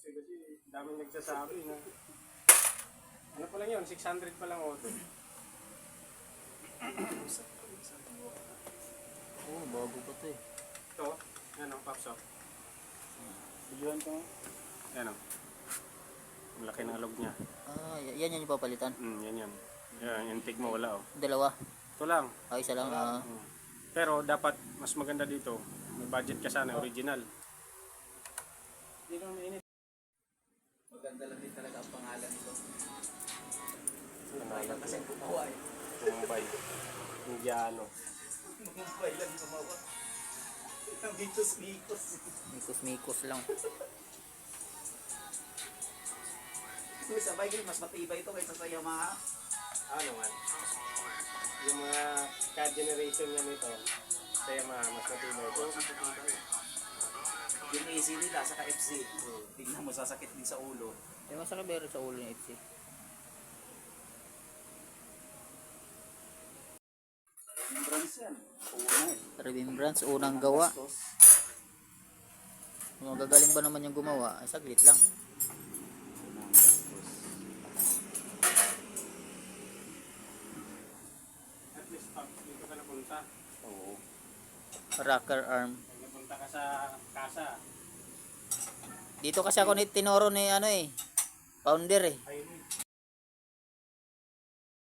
eh, kasi daming nagsasabi na ano pa lang yun, 600 pa lang auto. Oh, bago pa to eh. Ito, yan o, pops up. Videoan ko. Yan o. Ang laki ng alog niya. Ah, yan yung papalitan. Yan yan. Yan, yung tig mo wala o. Dalawa. Ito lang. Ay, isa lang. Pero dapat mas maganda dito. May budget ka sana, original. Hindi naman mainit. Maganda lang din talaga ang pangalan nito. Pangalan Kasi gumawa eh. Mumbai. Indiano. Mumbai lang gumawa. Ang Mikos. Mikos-mikos lang. Sabay kayo, mas matibay ito kaysa sa Yamaha. Ano man? Yung mga ka-generation niya nito, sa Yamaha, mas matibay ito. Yung AC nila sa FC. Tingnan mo, sasakit din sa ulo. Yung masarap meron sa ulo ng FC. Yung brands yan. Una eh. Remembrance, unang gawa. Bastos. Kung magagaling ba naman yung gumawa, ay saglit lang. Unang bastos. At least pag dito ka napunta, Oo. Rocker arm. pag napunta ka sa kasa, Dito kasi ako tinuro ni ano eh. Founder eh. ay